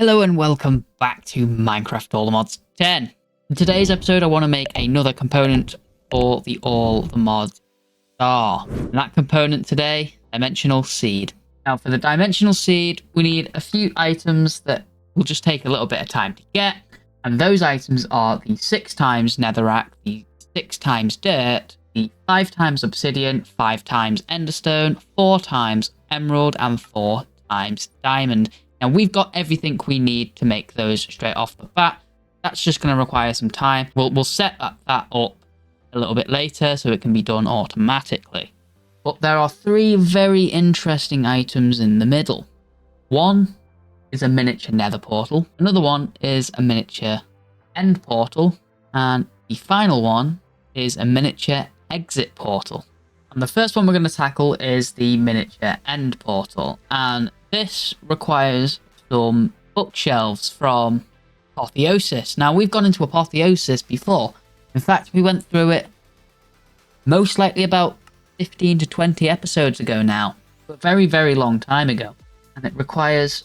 Hello and welcome back to Minecraft All the Mods 10. In today's episode, I want to make another component for the All the Mods star. And that component today, Dimensional Seed. Now for the Dimensional Seed, we need a few items that will just take a little bit of time to get. And those items are the 6 times netherrack, the 6 times dirt, the 5 times obsidian, 5 times enderstone, 4 times emerald, and 4 times diamond. Now we've got everything we need to make those straight off the bat. That's just going to require some time. We'll set that up a little bit later so it can be done automatically. But there are 3 very interesting items in the middle. One is a miniature nether portal. Another one is a miniature end portal. And the final one is a miniature exit portal. And the first one we're going to tackle is the miniature end portal. And this requires some bookshelves from Apotheosis. Now, we've gone into Apotheosis before. In fact, we went through it most likely about 15 to 20 episodes ago now. A very, very long time ago. And it requires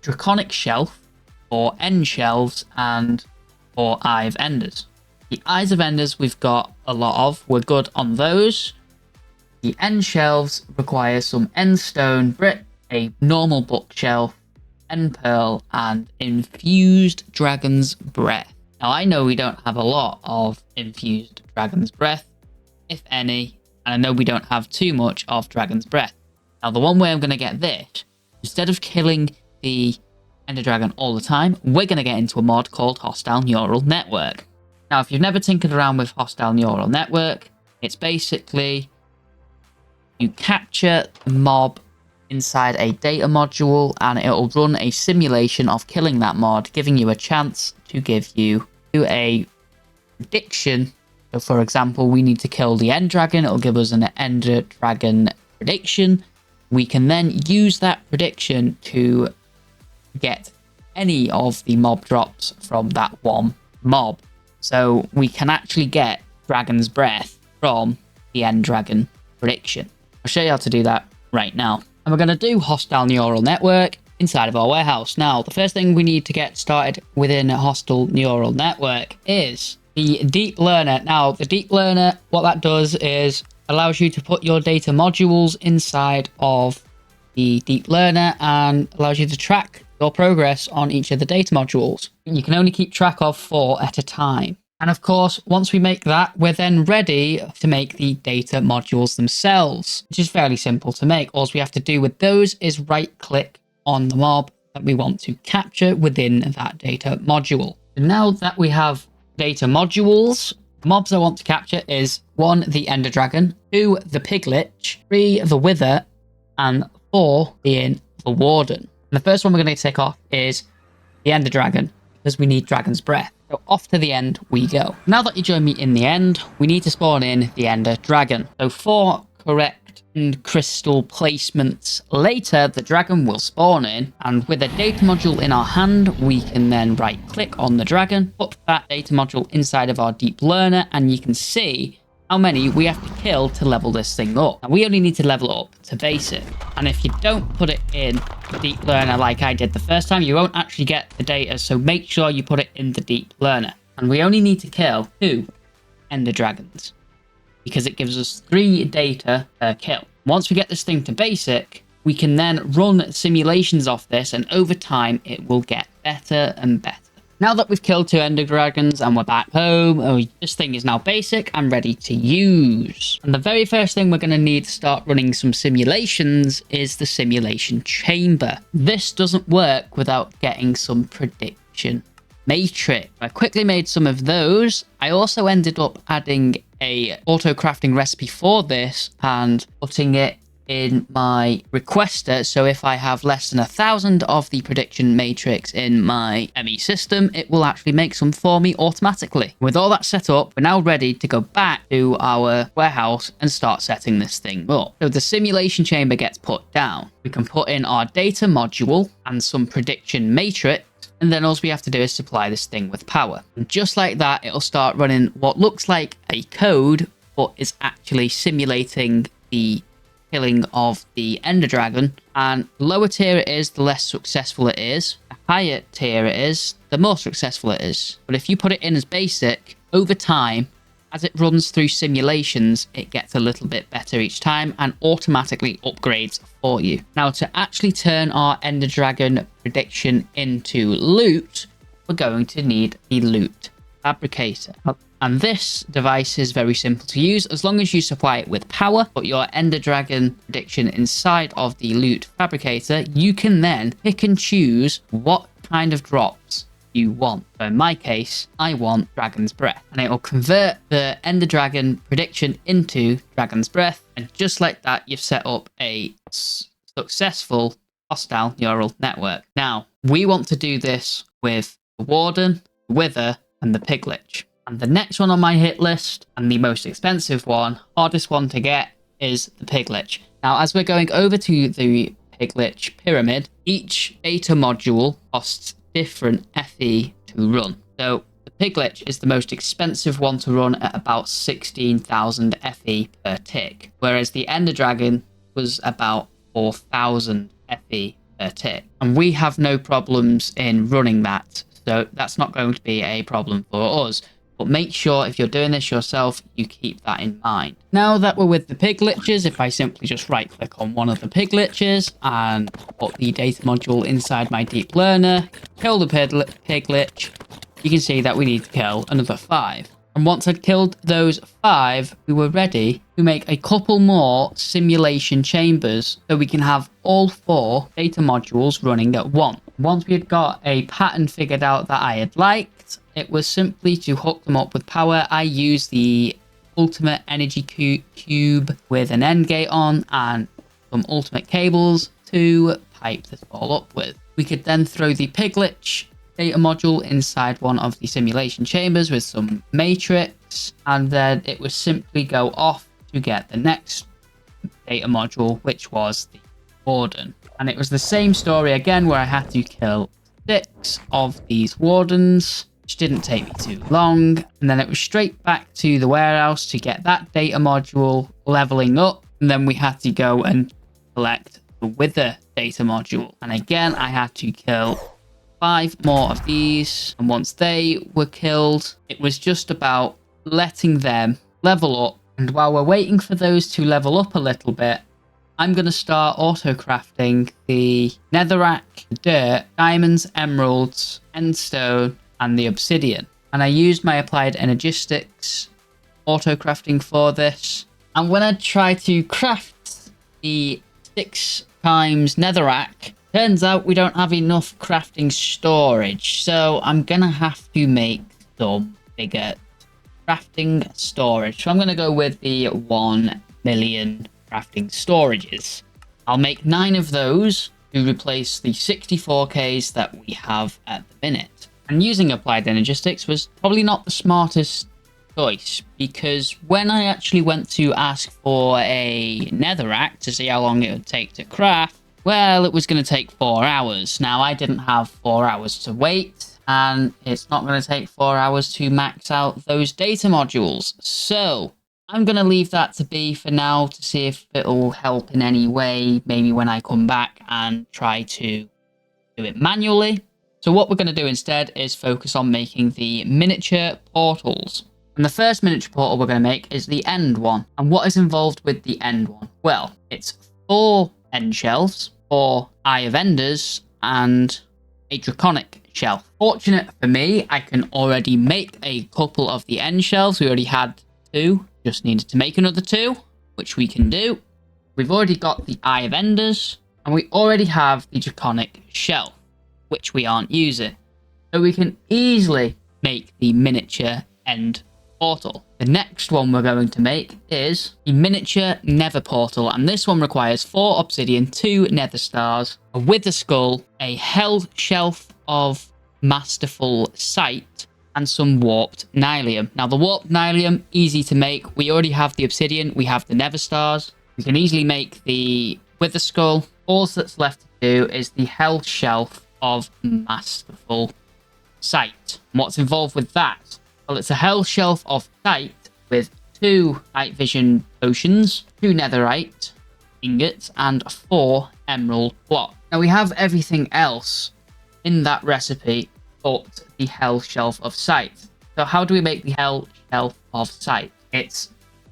Draconic Shelf for end shelves and for Eye of Enders. The Eyes of Enders we've got a lot of. We're good on those. The end shelves require some end stone brick, a normal bookshelf, end pearl, and infused dragon's breath. Now I know we don't have a lot of infused dragon's breath, if any, and I know we don't have too much of dragon's breath. Now the one way I'm going to get this, instead of killing the ender dragon all the time, we're going to get into a mod called Hostile Neural Network. Now if you've never tinkered around with Hostile Neural Network, it's basically you capture the mob inside a data module and it'll run a simulation of killing that mod, giving you a chance to give you a prediction. So for example, we need to kill the end dragon, it'll give us an ender dragon prediction. We can then use that prediction to get any of the mob drops from that one mob. So we can actually get dragon's breath from the end dragon prediction. I'll show you how to do that right now. And we're going to do Hostile Neural Network inside of our warehouse. Now, the first thing we need to get started within a Hostile Neural Network is the Deep Learner. Now, the Deep Learner, what that does is allows you to put your data modules inside of the Deep Learner and allows you to track your progress on each of the data modules. You can only keep track of 4 at a time. And of course, once we make that, we're then ready to make the data modules themselves, which is fairly simple to make. All we have to do with those is right click on the mob that we want to capture within that data module. So now that we have data modules, the mobs I want to capture is 1, the Ender Dragon, 2, the Piglich, 3, the Wither, and 4 being the Warden. And the first one we're going to take off is the Ender Dragon, because we need Dragon's Breath. So off to the end we go. Now that you join me in the end, we need to spawn in the Ender Dragon. So 4 correct and crystal placements later, the dragon will spawn in, and with a data module in our hand, we can then right click on the dragon, put that data module inside of our Deep Learner, and you can see how many we have to kill to level this thing up. And we only need to level it up to basic. And if you don't put it in the Deep Learner like I did the first time, you won't actually get the data. So make sure you put it in the Deep Learner. And we only need to kill 2 Ender Dragons, because it gives us 3 data per kill. Once we get this thing to basic, we can then run simulations off this, and over time it will get better and better. Now that we've killed 2 Ender Dragons and we're back home, this thing is now basic and ready to use. And the very first thing we're going to need to start running some simulations is the simulation chamber. This doesn't work without getting some prediction matrix. I quickly made some of those. I also ended up adding a auto crafting recipe for this and putting it in my requester, so if I have less than 1,000 of the prediction matrix in my ME system, it will actually make some for me automatically. With all that set up, we're now ready to go back to our warehouse and start setting this thing up. So the simulation chamber gets put down. We can put in our data module and some prediction matrix, and then all we have to do is supply this thing with power. And just like that, it'll start running what looks like a code, but is actually simulating the killing of the Ender Dragon. And the lower tier it is, the less successful it is. The higher tier it is, the more successful it is. But if you put it in as basic, over time, as it runs through simulations, it gets a little bit better each time and automatically upgrades for you. Now, to actually turn our Ender Dragon prediction into loot, we're going to need the Loot Fabricator. And this device is very simple to use. As long as you supply it with power, put your Ender Dragon prediction inside of the Loot Fabricator, you can then pick and choose what kind of drops you want. So in my case, I want Dragon's Breath, and it will convert the Ender Dragon prediction into Dragon's Breath. And just like that, you've set up a successful hostile neural network. Now, we want to do this with the Warden, the Wither, and the Piglich. And the next one on my hit list, and the most expensive one, hardest one to get, is the Piglich. Now, as we're going over to the Piglich pyramid, each data module costs different FE to run. So the Piglich is the most expensive one to run at about 16,000 FE per tick, whereas the Ender Dragon was about 4,000 FE per tick. And we have no problems in running that, so that's not going to be a problem for us. But make sure if you're doing this yourself, you keep that in mind. Now that we're with the Pigliches, if I simply just right click on one of the Pigliches and put the data module inside my deep learner, kill the Piglich, you can see that we need to kill another 5. And once I'd killed those 5, we were ready to make a couple more simulation chambers so we can have all 4 data modules running at once. Once we had got a pattern figured out that I had liked, it was simply to hook them up with power. I used the ultimate energy cube with an end gate on and some ultimate cables to pipe this all up with. We could then throw the Piglich data module inside one of the simulation chambers with some matrix, and then it would simply go off to get the next data module, which was the Warden. And it was the same story again, where I had to kill 6 of these Wardens, which didn't take me too long. And then it was straight back to the warehouse to get that data module leveling up. And then we had to go and collect the Wither data module. And again, I had to kill 5 more of these. And once they were killed, it was just about letting them level up. And while we're waiting for those to level up a little bit, I'm going to start auto-crafting the netherrack, the dirt, diamonds, emeralds, endstone, and the obsidian. And I used my applied energistics auto-crafting for this. And when I try to craft the 6 times netherrack, turns out we don't have enough crafting storage. So I'm going to have to make some bigger crafting storage. So I'm going to go with the 1 million crafting storages. I'll make 9 of those to replace the 64Ks that we have at the minute. And using applied energistics was probably not the smartest choice, because when I actually went to ask for a netherrack to see how long it would take to craft, well, it was going to take 4 hours. Now, I didn't have 4 hours to wait, and it's not going to take 4 hours to max out those data modules. So I'm going to leave that to be for now to see if it'll help in any way, maybe when I come back and try to do it manually. So what we're going to do instead is focus on making the miniature portals. And the first miniature portal we're going to make is the end one. And what is involved with the end one? Well, it's 4 end shelves, 4 Eye of Enders, and a draconic shelf. Fortunate for me, I can already make a couple of the end shelves. We already had 2. Just needed to make another 2, which we can do. We've already got the Eye of Enders, and we already have the draconic shelf, which we aren't using. So we can easily make the miniature end portal. The next one we're going to make is the miniature nether portal, and this one requires 4 obsidian, 2 nether stars, a wither skull, a hell shelf of masterful sight, and some warped nylium. Now, the warped nylium, easy to make. We already have the obsidian, we have the nether stars. We can easily make the wither skull. All that's left to do is the hell shelf of masterful sight. And what's involved with that? Well, it's a hell shelf of sight with 2 night vision potions, 2 netherite, ingots and 4 emerald blocks. Now we have everything else in that recipe but the Hell Shelf of Sight. So how do we make the Hell Shelf of Sight? It's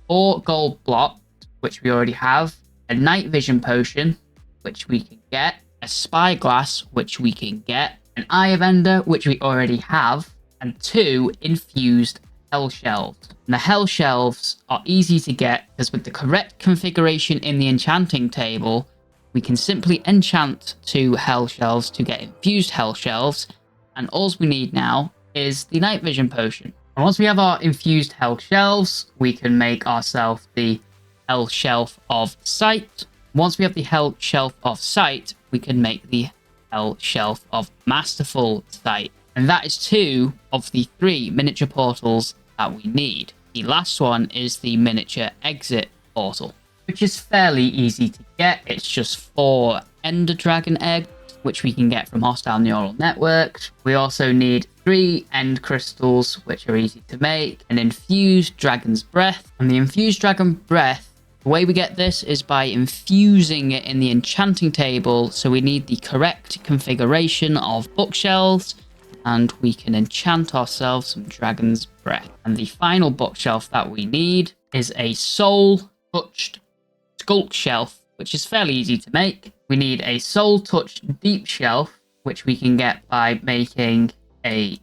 4 gold blocks, which we already have, a night vision potion, which we can get, a spyglass, which we can get, an Eye of Ender, which we already have, and 2 infused Hell Shelves. And the Hell Shelves are easy to get because with the correct configuration in the enchanting table, we can simply enchant 2 Hell Shelves to get infused Hell Shelves, and all we need now is the night vision potion. And once we have our infused Hell Shelves, we can make ourselves the Hell Shelf of Sight. Once we have the Hell Shelf of Sight, we can make the Hell Shelf of Masterful Sight. And that is 2 of the 3 miniature portals that we need. The last one is the miniature exit portal, which is fairly easy to get. It's just 4 Ender Dragon eggs, which we can get from hostile neural networks. We also need 3 end crystals, which are easy to make, an infused dragon's breath. And the infused dragon breath, the way we get this is by infusing it in the enchanting table. So we need the correct configuration of bookshelves, and we can enchant ourselves some dragon's breath. And the final bookshelf that we need is a soul touched sculk shelf, which is fairly easy to make. We need a soul touched deep shelf, which we can get by making a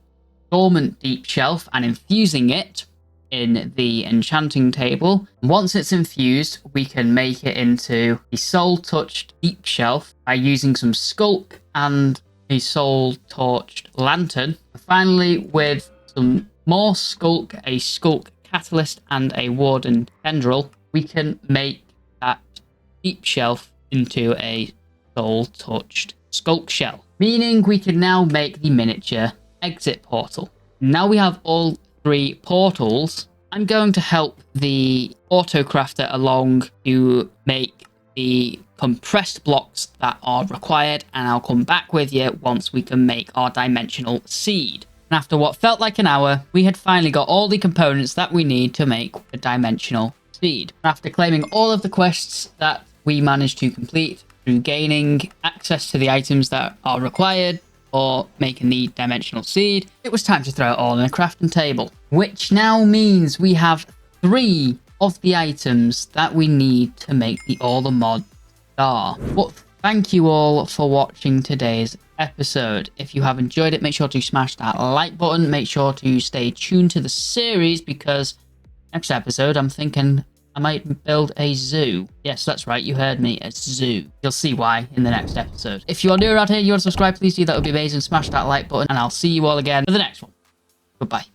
dormant deep shelf and infusing it in the enchanting table. Once it's infused, we can make it into a soul touched deep shelf by using some sculk and a soul torched lantern. Finally, with some more sculk, a sculk catalyst and a warden tendril, we can make that deep shelf into a soul touched sculk shell, meaning we can now make the miniature exit portal. Now we have all 3 portals. I'm going to help the autocrafter along to make the compressed blocks that are required, and I'll come back with you once we can make our dimensional seed. And after what felt like an hour, we had finally got all the components that we need to make the dimensional seed. After claiming all of the quests that we managed to complete through gaining access to the items that are required for making the dimensional seed, it was time to throw it all in a crafting table, which now means we have 3 of the items that we need to make the All the Mod star. But thank you all for watching today's episode. If you have enjoyed it, make sure to smash that like button. Make sure to stay tuned to the series, because next episode I'm thinking I might build a zoo. Yes, that's right, you heard me, a zoo. You'll see why in the next episode. If you are new around here and you want to subscribe, please do, that would be amazing. Smash that like button, and I'll see you all again for the next one. Goodbye.